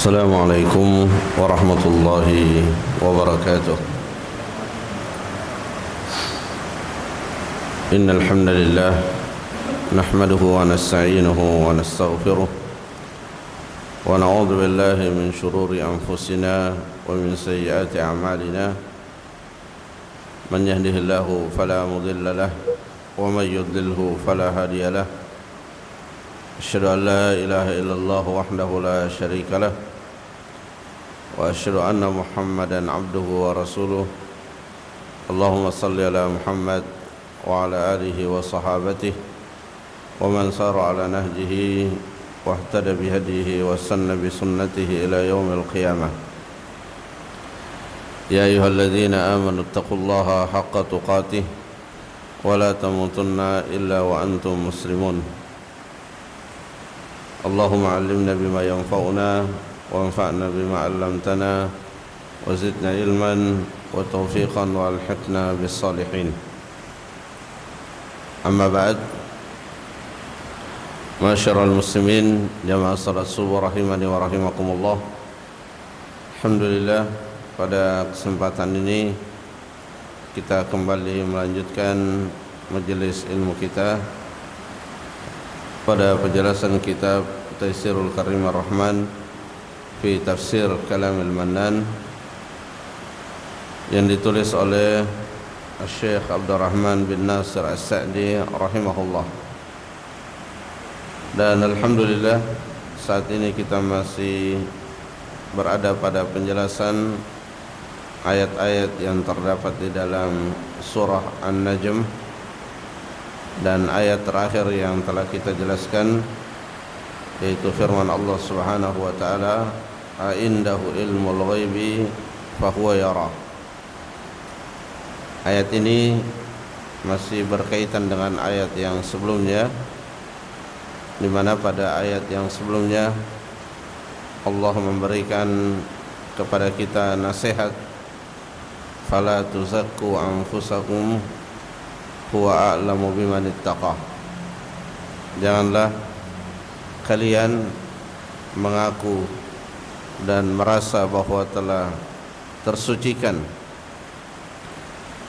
السلام عليكم ورحمة الله وبركاته. إن الحمد لله نحمده ونستعينه ونستغفره ونعوذ بالله من شرور أنفسنا ومن سيئات أعمالنا. من يهده الله فلا مضل له ومن يضلله فلا هادي له. أشهد أن لا إله إلا الله وحده لا شريك له وأشهد أن محمدا عبده ورسوله. اللهم صل على محمد وعلى آله وصحابته ومن سار على نهجه واهتدى بهديه واستنى بسنته إلى يوم القيامة. يا أيها الذين آمنوا اتقوا الله حق تقاته ولا تموتن إلا وأنتم مسلمون. اللهم علمنا بما ينفعنا وانفعنا بما علمتنا وزدنا علما وتوفيقا والحقنا بالصالحين. أما بعد، Masyarul muslimin jamaah salat subuh rahimani wa rahimakumullah. Alhamdulillah, pada kesempatan ini kita kembali melanjutkan majelis ilmu kita pada penjelasan kitab Taisirul Karim Ar-Rahman fi Tafsir Kalamil Mannan yang ditulis oleh Syekh Abdurrahman bin Nasir As-Sa'di rahimahullah. Dan alhamdulillah saat ini kita masih berada pada penjelasan ayat-ayat yang terdapat di dalam surah An-Najm, dan ayat terakhir yang telah kita jelaskan yaitu firman Allah Subhanahu wa taala, "A'indahu ilmul ghaibi fahuwa yara." Ayat ini masih berkaitan dengan ayat yang sebelumnya, di mana pada ayat yang sebelumnya Allah memberikan kepada kita nasihat, "Fala tuzakku anfusakum huwa a'lamu biman ittaqa." Janganlah kalian mengaku dan merasa bahwa telah tersucikan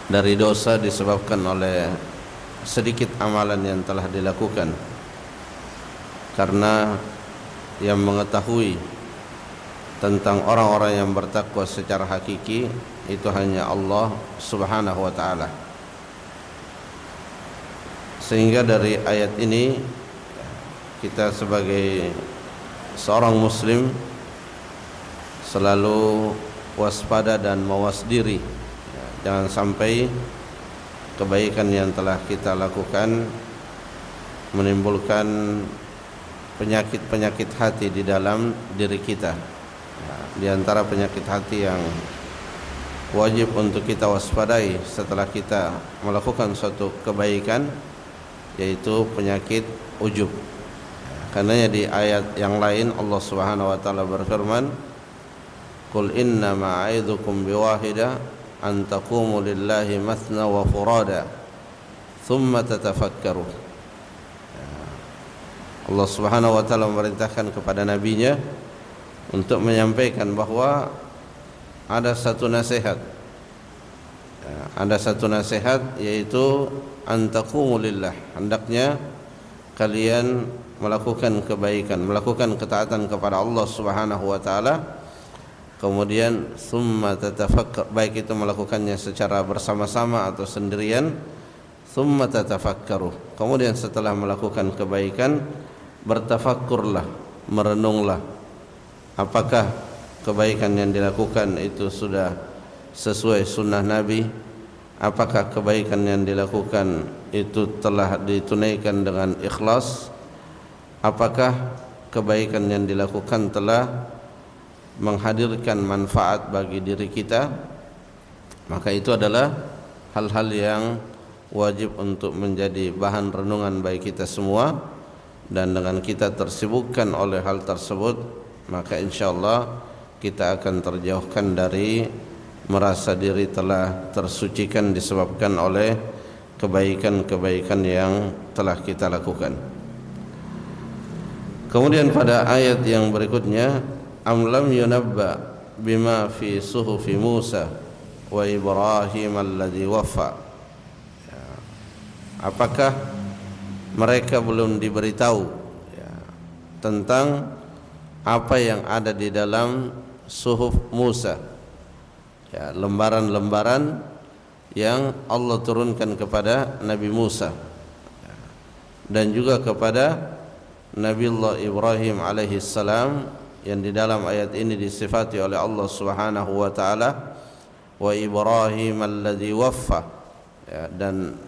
dari dosa disebabkan oleh sedikit amalan yang telah dilakukan, karena yang mengetahui tentang orang-orang yang bertakwa secara hakiki itu hanya Allah Subhanahu wa taala. Sehingga dari ayat ini kita sebagai seorang muslim selalu waspada dan mawas diri, jangan sampai kebaikan yang telah kita lakukan menimbulkan penyakit-penyakit hati di dalam diri kita. Di antara penyakit hati yang wajib untuk kita waspadai setelah kita melakukan suatu kebaikan yaitu penyakit ujub. Karenanya di ayat yang lain Allah Subhanahu wa taala berfirman, "Qul inna ma a'idzukum biwahida an taqumu lillahi mathna wa furada thumma tatafakkaru." Allah Subhanahu wa taala memerintahkan kepada nabinya untuk menyampaikan bahwa ada satu nasihat. Ada satu nasihat yaitu an taqumu lillah, hendaknya kalian melakukan kebaikan, melakukan ketaatan kepada Allah Subhanahu wa taala, kemudian summa tatafakkar, baik itu melakukannya secara bersama-sama atau sendirian, summa tatafakkaru, kemudian setelah melakukan kebaikan bertafakkurlah, merenunglah apakah kebaikan yang dilakukan itu sudah sesuai sunnah Nabi, apakah kebaikan yang dilakukan itu telah ditunaikan dengan ikhlas, apakah kebaikan yang dilakukan telah menghadirkan manfaat bagi diri kita. Maka itu adalah hal-hal yang wajib untuk menjadi bahan renungan bagi kita semua, dan dengan kita tersibukkan oleh hal tersebut maka insyaallah kita akan terjauhkan dari merasa diri telah tersucikan disebabkan oleh kebaikan-kebaikan yang telah kita lakukan. Kemudian pada ayat yang berikutnya am lam yunabba bima fi suhufi Musa wa Ibrahim alladhi waffa. Apakah mereka belum diberitahu tentang apa yang ada di dalam suhuf Musa, lembaran-lembaran yang Allah turunkan kepada Nabi Musa dan juga kepada Nabiullah Ibrahim alaihi salam, yang di dalam ayat ini disifati oleh Allah Subhanahu wa taala, wa Ibrahim alladzi waffa, dan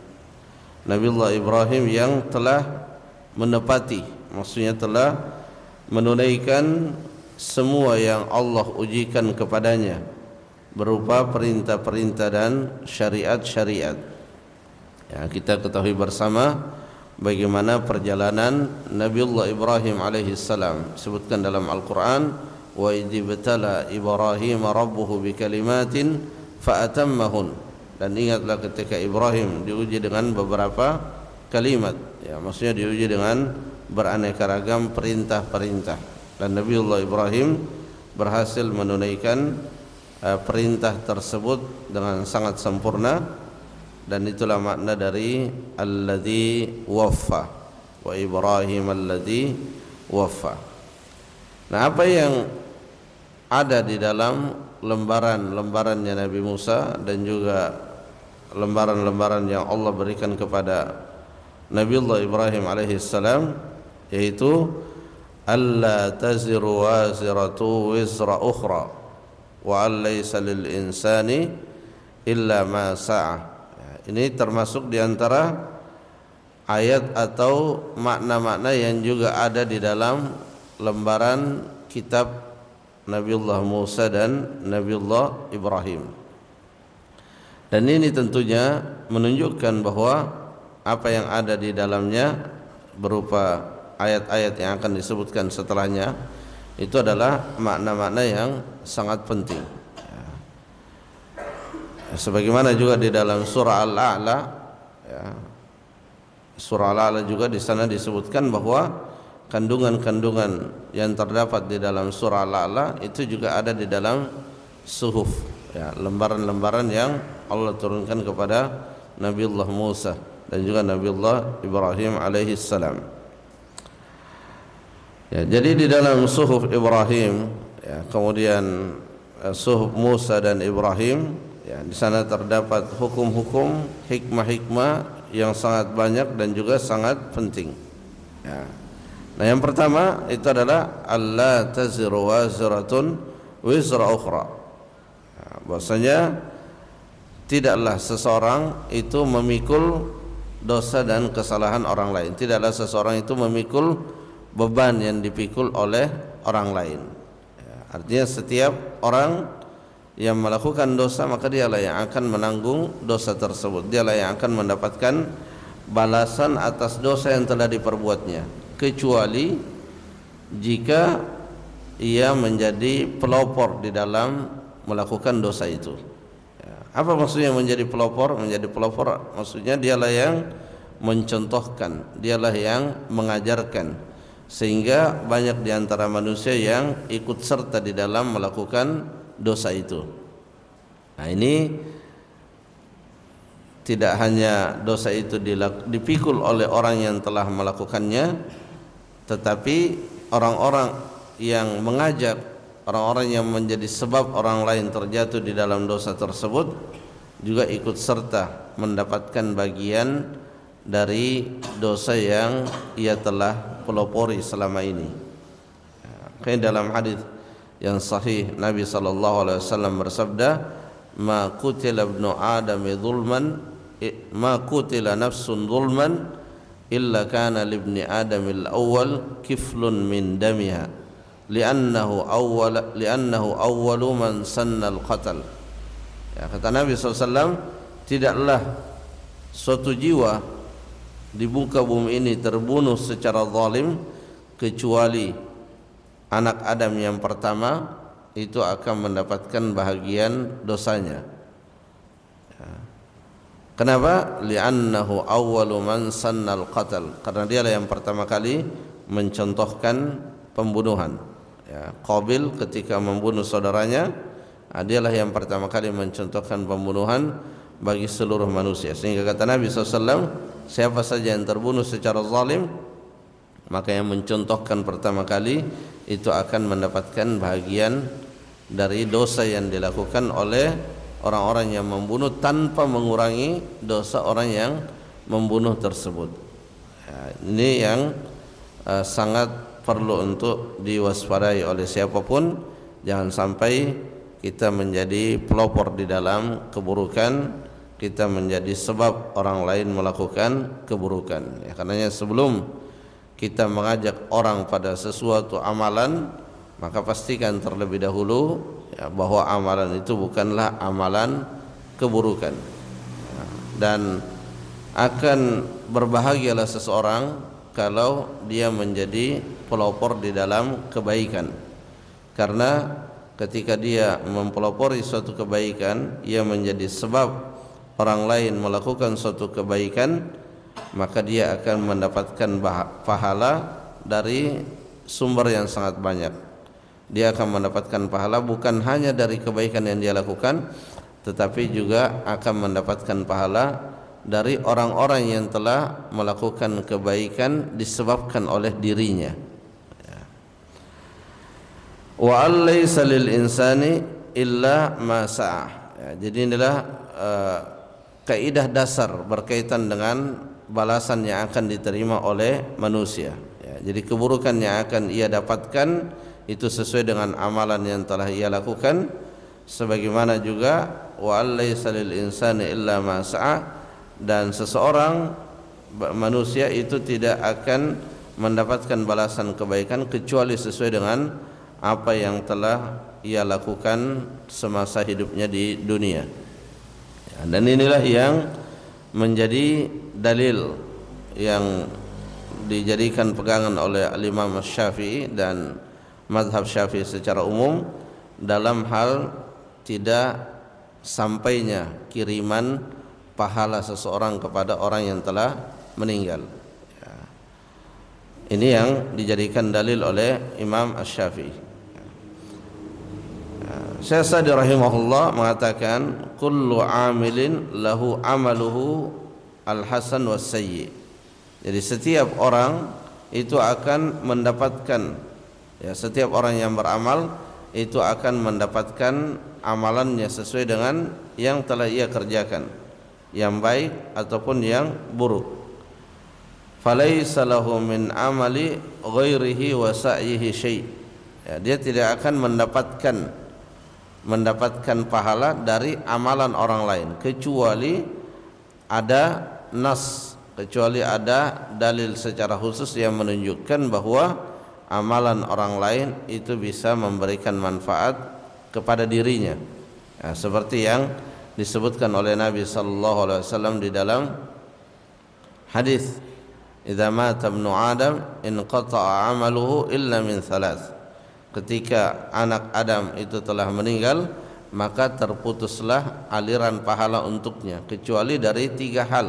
Nabiullah Ibrahim yang telah menepati, maksudnya telah menunaikan semua yang Allah ujikan kepadanya berupa perintah-perintah dan syariat-syariat. Kita ketahui bersama bagaimana perjalanan Nabiullah Ibrahim alaihi salam, disebutkan dalam Al-Qur'an, wa idzibtala Ibrahim rabbuhu bikalimatin fa'atammahun. Dan ingatlah ketika Ibrahim diuji dengan beberapa kalimat, maksudnya diuji dengan beraneka ragam perintah-perintah, dan Nabiullah Ibrahim berhasil menunaikan perintah tersebut dengan sangat sempurna. Dan itulah makna dari alladzi waffa, wa Ibrahim alladzi waffa. Nah, apa yang ada di dalam lembaran-lembarannya Nabi Musa dan juga lembaran-lembaran yang Allah berikan kepada Nabiullah Ibrahim alaihi salam, yaitu alla taziru waziratu wizra ukhra wa laysa lil insani illa ma sa'a. Ini termasuk di antara ayat atau makna-makna yang juga ada di dalam lembaran kitab Nabiullah Musa dan Nabiullah Ibrahim. Dan ini tentunya menunjukkan bahwa apa yang ada di dalamnya berupa ayat-ayat yang akan disebutkan setelahnya itu adalah makna-makna yang sangat penting. Sebagaimana juga di dalam surah Al-A'la, surah Al-A'la juga di sana disebutkan bahwa kandungan-kandungan yang terdapat di dalam surah Al-A'la itu juga ada di dalam suhuf, lembaran-lembaran yang Allah turunkan kepada Nabiullah Musa dan juga Nabiullah Ibrahim alaihi salam. Jadi di dalam suhuf Ibrahim, kemudian suhuf Musa dan Ibrahim, di sana terdapat hukum-hukum, hikmah-hikmah yang sangat banyak dan juga sangat penting. Nah, yang pertama itu adalah alla taziru waziratun wizra ukhra. Bahwasanya tidaklah seseorang itu memikul dosa dan kesalahan orang lain. Tidaklah seseorang itu memikul beban yang dipikul oleh orang lain. Artinya setiap orang yang melakukan dosa, maka dialah yang akan menanggung dosa tersebut. Dialah yang akan mendapatkan balasan atas dosa yang telah diperbuatnya, kecuali jika ia menjadi pelopor di dalam melakukan dosa itu. Apa maksudnya menjadi pelopor? Menjadi pelopor maksudnya dialah yang mencontohkan, dialah yang mengajarkan, sehingga banyak di antara manusia yang ikut serta di dalam melakukan dosa itu. Nah, ini tidak hanya dosa itu dipikul oleh orang yang telah melakukannya, tetapi orang-orang yang mengajak, orang-orang yang menjadi sebab orang lain terjatuh di dalam dosa tersebut juga ikut serta mendapatkan bagian dari dosa yang ia telah pelopori selama ini. Kayak dalam hadis yang sahih Nabi SAW bersabda, ma qutila ibnu adam zulman, ma qutila nafsun zulman illa kana libni adam al-awwal kiflun min damiha li'annahu awwalu man sanna al-qatal. Kata Nabi SAW, tidaklah suatu jiwa di muka bumi ini terbunuh secara zalim kecuali anak Adam yang pertama itu akan mendapatkan bahagian dosanya. Kenapa? Li'annahu awwalu man sannal qatal, karena dialah yang pertama kali mencontohkan pembunuhan. Ya, Qabil ketika membunuh saudaranya, dialah yang pertama kali mencontohkan pembunuhan bagi seluruh manusia. Sehingga kata Nabi SAW, siapa saja yang terbunuh secara zalim, maka yang mencontohkan pertama kali itu akan mendapatkan bahagian dari dosa yang dilakukan oleh orang-orang yang membunuh tanpa mengurangi dosa orang yang membunuh tersebut. Ya, ini yang sangat perlu untuk diwaspadai oleh siapapun. Jangan sampai kita menjadi pelopor di dalam keburukan, kita menjadi sebab orang lain melakukan keburukan. Ya, karenanya sebelum kita mengajak orang pada sesuatu amalan, maka pastikan terlebih dahulu ya, bahwa amalan itu bukanlah amalan keburukan. Ya, dan akan berbahagialah seseorang kalau dia menjadi pelopor di dalam kebaikan, karena ketika dia mempelopori suatu kebaikan, ia menjadi sebab orang lain melakukan suatu kebaikan, maka dia akan mendapatkan pahala dari sumber yang sangat banyak. Dia akan mendapatkan pahala bukan hanya dari kebaikan yang dia lakukan, tetapi juga akan mendapatkan pahala dari orang-orang yang telah melakukan kebaikan disebabkan oleh dirinya. Wa allaysa lil insani illa ma sa'ah. Ya, jadi inilah kaidah dasar berkaitan dengan balasan yang akan diterima oleh manusia. Ya, jadi keburukan yang akan ia dapatkan itu sesuai dengan amalan yang telah ia lakukan, sebagaimana juga wa allaysa lil insani illa ma sa'ah, dan seseorang manusia itu tidak akan mendapatkan balasan kebaikan kecuali sesuai dengan apa yang telah ia lakukan semasa hidupnya di dunia. Ya, dan inilah yang menjadi dalil yang dijadikan pegangan oleh Imam Syafi'i dan mazhab Syafi'i secara umum dalam hal tidak sampainya kiriman pahala seseorang kepada orang yang telah meninggal. Ya. Ini yang dijadikan dalil oleh Imam Asy-Syafi'i. Ya. Syekh Sa'di rahimahullah mengatakan kullu amilin lahu amaluhu al-hasan was-sayyi. Jadi setiap orang itu akan mendapatkan, ya, setiap orang yang beramal itu akan mendapatkan amalannya sesuai dengan yang telah ia kerjakan, yang baik ataupun yang buruk. Falaisa lahu min amali ghairihi wa sa'yihi syai'. Ya, dia tidak akan mendapatkan pahala dari amalan orang lain kecuali ada nas, kecuali ada dalil secara khusus yang menunjukkan bahwa amalan orang lain itu bisa memberikan manfaat kepada dirinya. Ya, seperti yang disebutkan oleh Nabi sallallahu alaihi wasallam di dalam hadis, "Idza mata ibnu Adam inqata'a 'amaluhu illa min thalath." Ketika anak Adam itu telah meninggal, maka terputuslah aliran pahala untuknya kecuali dari 3 hal.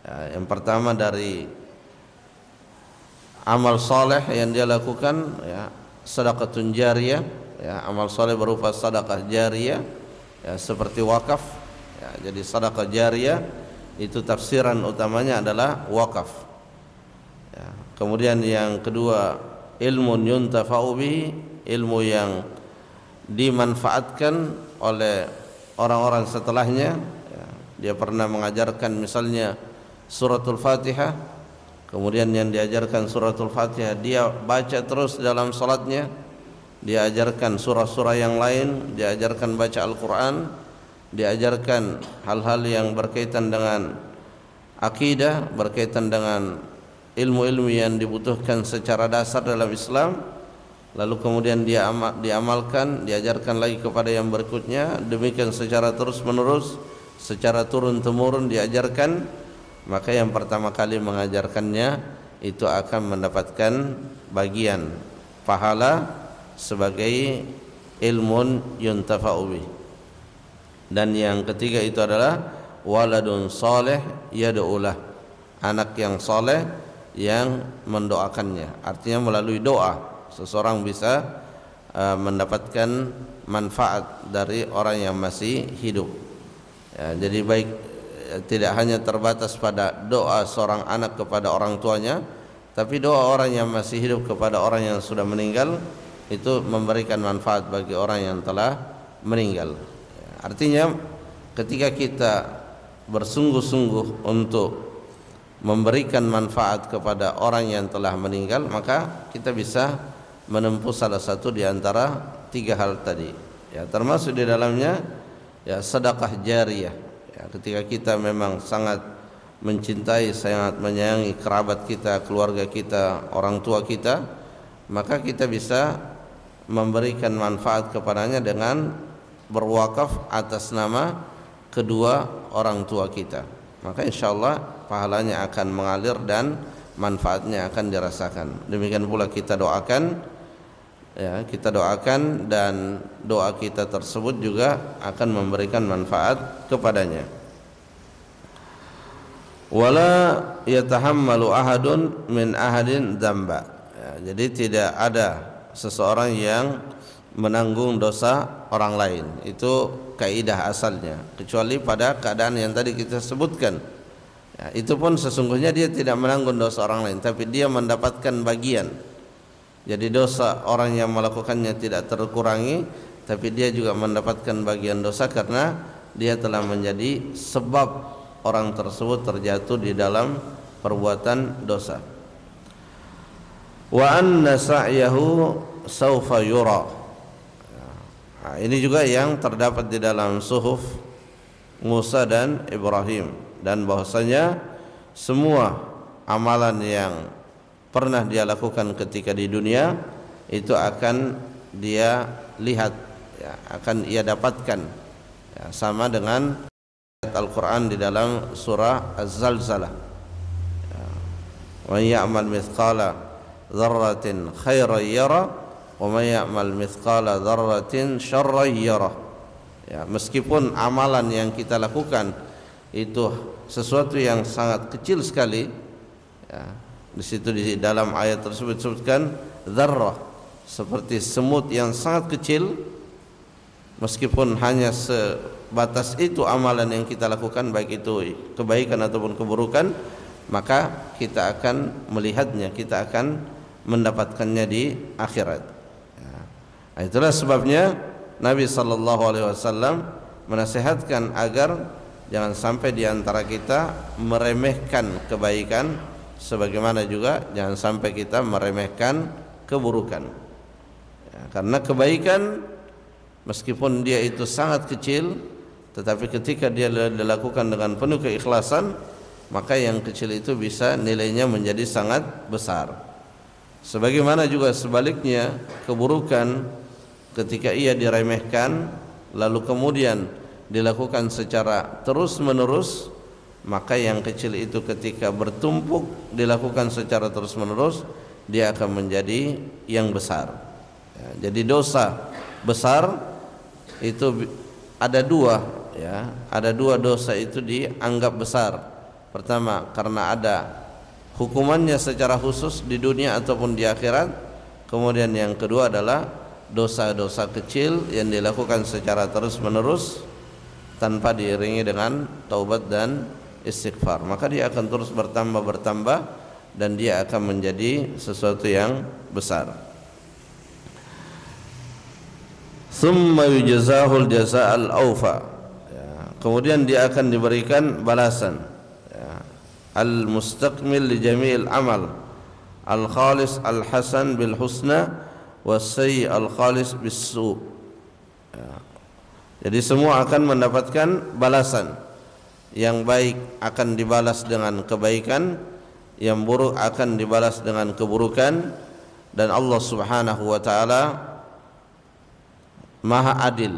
Ya, yang pertama dari amal soleh yang dia lakukan, ya, sedekahun jariyah, ya, amal soleh berupa sedekah jariyah, ya, seperti wakaf. Ya, jadi sedekah jariyah itu tafsiran utamanya adalah wakaf. Ya, kemudian yang kedua ilmun yuntafa'u bihi, ilmu yang dimanfaatkan oleh orang-orang setelahnya. Ya, dia pernah mengajarkan misalnya suratul Fatihah, kemudian yang diajarkan suratul Fatihah dia baca terus dalam salatnya, dia ajarkan surah-surah yang lain, dia ajarkan baca Al-Quran, dia ajarkan hal-hal yang berkaitan dengan akidah, berkaitan dengan ilmu-ilmu yang dibutuhkan secara dasar dalam Islam, lalu kemudian dia diamalkan, diajarkan lagi kepada yang berikutnya, demikian secara terus menerus, secara turun temurun diajarkan, maka yang pertama kali mengajarkannya itu akan mendapatkan bagian pahala sebagai ilmun yuntafa'u bih. Dan yang ketiga itu adalah waladun saleh yad'ulah, anak yang soleh yang mendoakannya, artinya melalui doa seseorang bisa mendapatkan manfaat dari orang yang masih hidup. Ya, jadi baik tidak hanya terbatas pada doa seorang anak kepada orang tuanya, tapi doa orang yang masih hidup kepada orang yang sudah meninggal itu memberikan manfaat bagi orang yang telah meninggal. Artinya ketika kita bersungguh-sungguh untuk memberikan manfaat kepada orang yang telah meninggal, maka kita bisa menempuh salah satu di antara tiga hal tadi. Ya, termasuk di dalamnya ya sedekah jariyah. Ya, ketika kita memang sangat mencintai, sangat menyayangi kerabat kita, keluarga kita, orang tua kita, maka kita bisa memberikan manfaat kepadanya dengan berwakaf atas nama kedua orang tua kita. Maka insyaallah pahalanya akan mengalir dan manfaatnya akan dirasakan. Demikian pula kita doakan, ya, kita doakan dan doa kita tersebut juga akan memberikan manfaat kepadanya. Wala yatahammalu ahadun min ahadin dzamba. Ya, jadi tidak ada seseorang yang menanggung dosa orang lain. Itu kaidah asalnya, kecuali pada keadaan yang tadi kita sebutkan. Ya, itu pun sesungguhnya dia tidak menanggung dosa orang lain, tapi dia mendapatkan bagian. Jadi dosa orang yang melakukannya tidak terkurangi, tapi dia juga mendapatkan bagian dosa karena dia telah menjadi sebab orang tersebut terjatuh di dalam perbuatan dosa. Wa anna sa'yahu sawfa yura. Nah, ini juga yang terdapat di dalam suhuf Musa dan Ibrahim, dan bahwasanya semua amalan yang pernah dia lakukan ketika di dunia itu akan dia lihat, ya, akan ia dapatkan, ya, sama dengan ayat Al-Quran di dalam surah Az-Zalzalah, ya, wa ya'mal mithqala dzarratin khairan yara wa may ya'mal mithqala dzarratin syarran yara. Ya, meskipun amalan yang kita lakukan itu sesuatu yang sangat kecil sekali, ya, di situ di dalam ayat tersebut disebutkan dzarrah, seperti semut yang sangat kecil, meskipun hanya sebatas itu amalan yang kita lakukan, baik itu kebaikan ataupun keburukan, maka kita akan melihatnya, kita akan mendapatkannya di akhirat. Ya. Nah, itulah sebabnya Nabi SAW menasihatkan agar jangan sampai di antara kita meremehkan kebaikan, sebagaimana juga jangan sampai kita meremehkan keburukan. Ya, karena kebaikan meskipun dia itu sangat kecil, tetapi ketika dia dilakukan dengan penuh keikhlasan, maka yang kecil itu bisa nilainya menjadi sangat besar. Sebagaimana juga sebaliknya, keburukan ketika ia diremehkan lalu kemudian dilakukan secara terus-menerus, maka yang kecil itu ketika bertumpuk dilakukan secara terus-menerus, dia akan menjadi yang besar. Ya, jadi dosa besar itu ada dua, ya, ada dua dosa itu dianggap besar. Pertama, karena ada hukumannya secara khusus di dunia ataupun di akhirat. Kemudian yang kedua adalah dosa-dosa kecil yang dilakukan secara terus-menerus tanpa diiringi dengan taubat dan istighfar, maka dia akan terus bertambah dan dia akan menjadi sesuatu yang besar. Thumma yujzahul jazaa'al awfa. Ya, kemudian dia akan diberikan balasan, ya, al-mustakmil li jami'il amal, al-khalis al-hasan bil husna was-sayyi al-khalis bis su'. Ya. Jadi semua akan mendapatkan balasan. Yang baik akan dibalas dengan kebaikan, yang buruk akan dibalas dengan keburukan, dan Allah Subhanahu wa taala Maha Adil.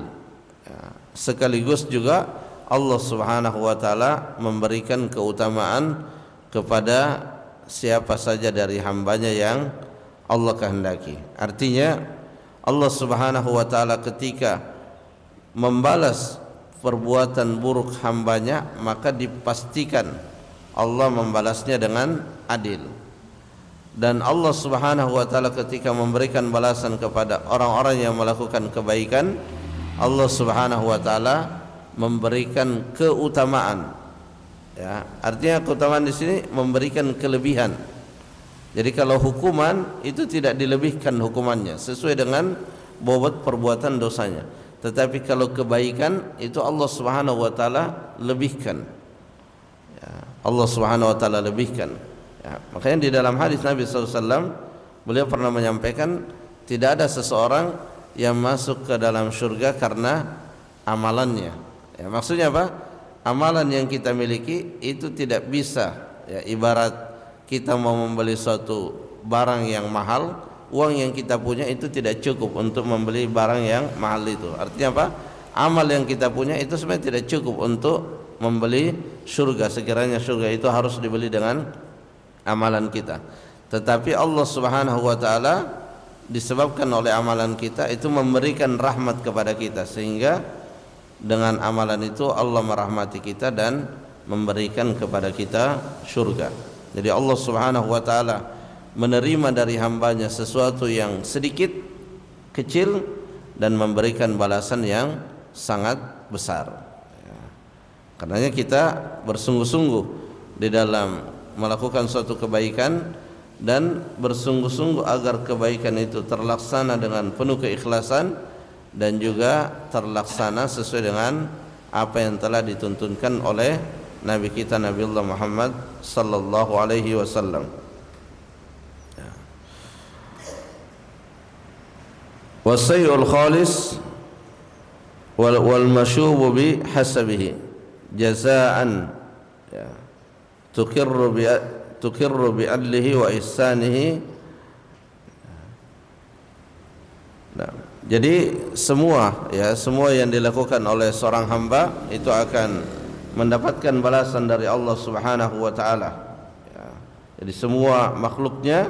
Ya, sekaligus juga Allah Subhanahu wa taala memberikan keutamaan kepada siapa saja dari hambanya yang Allah kehendaki. Artinya Allah Subhanahu wa taala ketika membalas perbuatan buruk hambanya, maka dipastikan Allah membalasnya dengan adil. Dan Allah Subhanahu wa taala ketika memberikan balasan kepada orang-orang yang melakukan kebaikan, Allah Subhanahu wa taala memberikan keutamaan. Ya, artinya keutamaan di sini memberikan kelebihan. Jadi kalau hukuman itu tidak dilebihkan hukumannya sesuai dengan bobot perbuatan dosanya. Tetapi kalau kebaikan itu Allah Subhanahu wa taala lebihkan. Ya, Allah Subhanahu wa taala lebihkan. Ya, makanya di dalam hadis Nabi SAW beliau pernah menyampaikan tidak ada seseorang yang masuk ke dalam surga karena amalannya. Ya, maksudnya apa? Amalan yang kita miliki itu tidak bisa, ya, ibarat kita mau membeli suatu barang yang mahal, uang yang kita punya itu tidak cukup untuk membeli barang yang mahal itu. Artinya apa? Amal yang kita punya itu sebenarnya tidak cukup untuk membeli surga. Sekiranya surga itu harus dibeli dengan amalan kita. Tetapi Allah Subhanahu wa taala disebabkan oleh amalan kita itu memberikan rahmat kepada kita, sehingga dengan amalan itu Allah merahmati kita dan memberikan kepada kita surga. Jadi Allah Subhanahu wa taala menerima dari hambanya sesuatu yang sedikit, kecil, dan memberikan balasan yang sangat besar. Ya. Karenanya kita bersungguh-sungguh di dalam melakukan suatu kebaikan dan bersungguh-sungguh agar kebaikan itu terlaksana dengan penuh keikhlasan dan juga terlaksana sesuai dengan apa yang telah dituntunkan oleh Nabi kita Nabiullah Muhammad sallallahu alaihi wasallam. Wasayyul khalis wal mashubu bi hasabihi jazaan, ya, tukirru bi adlihi wa ihsanihi. Nah, jadi semua yang dilakukan oleh seorang hamba itu akan mendapatkan balasan dari Allah Subhanahu wa taala. Ya, jadi semua makhluknya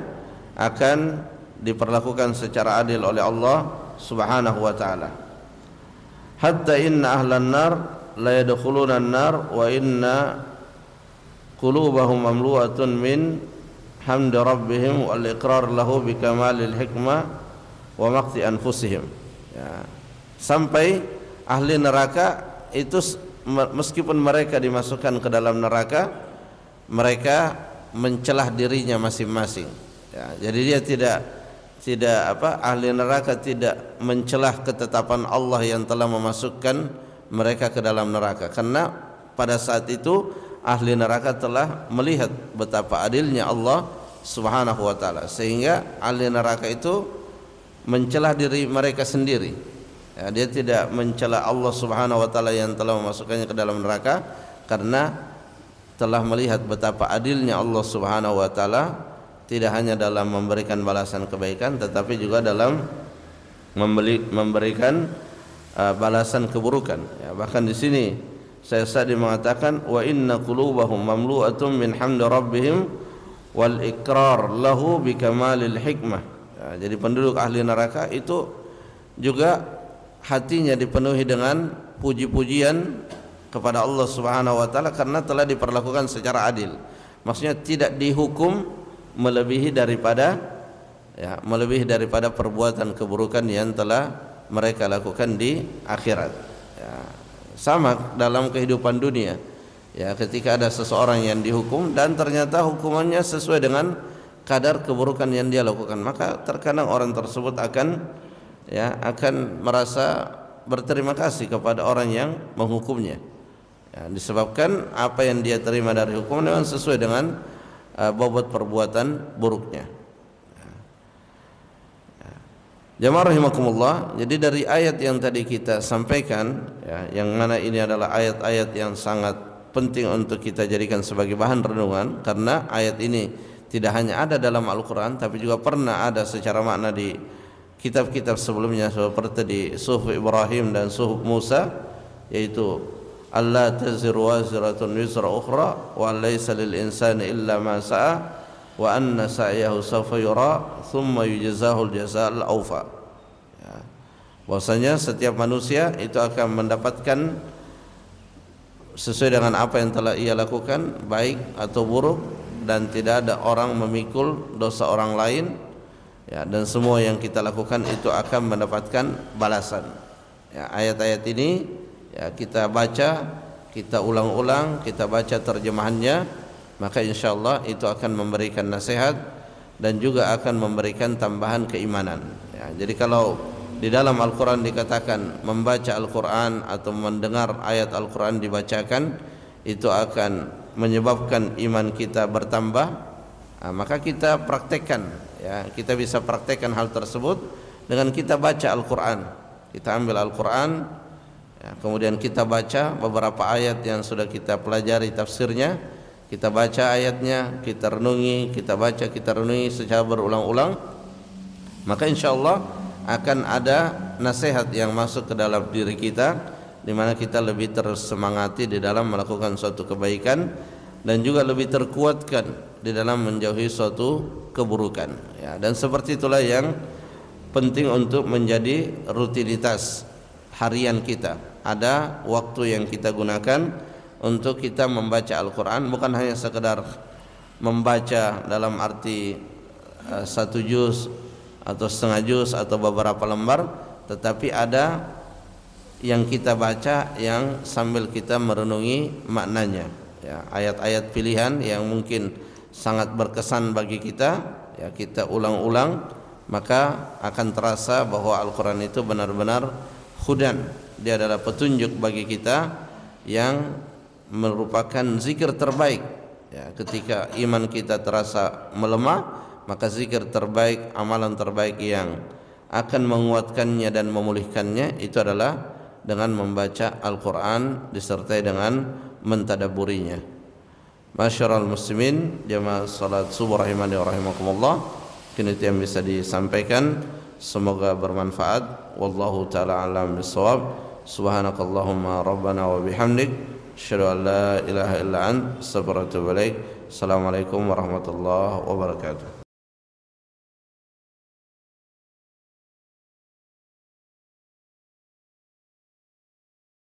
akan diperlakukan secara adil oleh Allah Subhanahu wa taala. Hatta inna ahlan nar la yadkhuluna an-nar wa inna qulubahum mamlu'atun min hamdi rabbihim wal iqrar lahu bi kamalil hikmah wa maqti anfusihim. Ya. Sampai ahli neraka itu meskipun mereka dimasukkan ke dalam neraka, mereka mencelah dirinya masing-masing. Ya, jadi dia ahli neraka tidak mencelah ketetapan Allah yang telah memasukkan mereka ke dalam neraka, karena pada saat itu ahli neraka telah melihat betapa adilnya Allah Subhanahu wa taala, sehingga ahli neraka itu mencelah diri mereka sendiri. Ya, dia tidak mencela Allah Subhanahu wa taala yang telah memasukkannya ke dalam neraka, karena telah melihat betapa adilnya Allah Subhanahu wa taala, tidak hanya dalam memberikan balasan kebaikan tetapi juga dalam memberikan balasan keburukan. Ya, bahkan di sini Syekh Sa'di mengatakan wa inna qulubahum mamlu'atun min hamdi rabbihim wal iqrar lahu bi kamalil hikmah. Ya, jadi penduduk ahli neraka itu juga hatinya dipenuhi dengan puji-pujian kepada Allah Subhanahu wa taala karena telah diperlakukan secara adil. Maksudnya tidak dihukum melebihi daripada perbuatan keburukan yang telah mereka lakukan di akhirat. Ya, sama dalam kehidupan dunia. Ya, ketika ada seseorang yang dihukum dan ternyata hukumannya sesuai dengan kadar keburukan yang dia lakukan, maka terkadang orang tersebut akan merasa berterima kasih kepada orang yang menghukumnya. Ya, disebabkan apa yang dia terima dari hukuman memang sesuai dengan bobot perbuatan buruknya. Jamaah rahimakumullah, jadi dari ayat yang tadi kita sampaikan, ya, yang mana ini adalah ayat-ayat yang sangat penting untuk kita jadikan sebagai bahan renungan, karena ayat ini tidak hanya ada dalam Al-Quran tapi juga pernah ada secara makna di kitab-kitab sebelumnya seperti di Suhuf Ibrahim dan Suhuf Musa, yaitu Allah taziru waziratun wizra ukhra wa laysa lil insani illa ma sa'a wa anna sa'yahu sawfa yura thumma yujzahu al-jazaa'al awfa. Ya. Bahwasanya setiap manusia itu akan mendapatkan sesuai dengan apa yang telah ia lakukan, baik atau buruk, dan tidak ada orang memikul dosa orang lain, ya, dan semua yang kita lakukan itu akan mendapatkan balasan. Ya, ayat-ayat ini ya kita baca, kita ulang-ulang, kita baca terjemahannya, maka insyaallah itu akan memberikan nasihat dan juga akan memberikan tambahan keimanan. Ya, jadi kalau di dalam Al-Quran dikatakan membaca Al-Quran atau mendengar ayat Al-Quran dibacakan, itu akan menyebabkan iman kita bertambah, maka kita praktekkan, ya, kita bisa praktekkan hal tersebut dengan kita baca Al-Quran. Kita ambil Al-Quran, ya, kemudian kita baca beberapa ayat yang sudah kita pelajari tafsirnya, kita baca ayatnya, kita renungi, kita baca, kita renungi secara berulang-ulang, maka insyaallah akan ada nasihat yang masuk ke dalam diri kita, di mana kita lebih tersemangati di dalam melakukan suatu kebaikan dan juga lebih terkuatkan di dalam menjauhi suatu keburukan. Ya, dan seperti itulah yang penting untuk menjadi rutinitas harian kita. Ada waktu yang kita gunakan untuk kita membaca Al-Quran, bukan hanya sekedar membaca dalam arti satu juz atau setengah juz atau beberapa lembar, tetapi ada yang kita baca yang sambil kita merenungi maknanya, ya, ayat-ayat pilihan yang mungkin sangat berkesan bagi kita, ya, kita ulang-ulang, maka akan terasa bahwa Al-Quran itu benar-benar hudan, dia adalah petunjuk bagi kita yang merupakan zikir terbaik. Ya, ketika iman kita terasa melemah, maka zikir terbaik, amalan terbaik yang akan menguatkannya dan memulihkannya itu adalah dengan membaca Al-Quran disertai dengan mentadabburinya. Masyarul muslimin, jamaah salat subuh rahimani wa rahimakumullah, mungkin itu yang bisa disampaikan, semoga bermanfaat. Wallahu ta'ala alam bisawab. Subhanakallahumma rabbana wa bihamdik, asyhadu an la ilaha illa anta, astaghfiruka wa atubu ilaik. Assalamualaikum warahmatullahi wabarakatuh.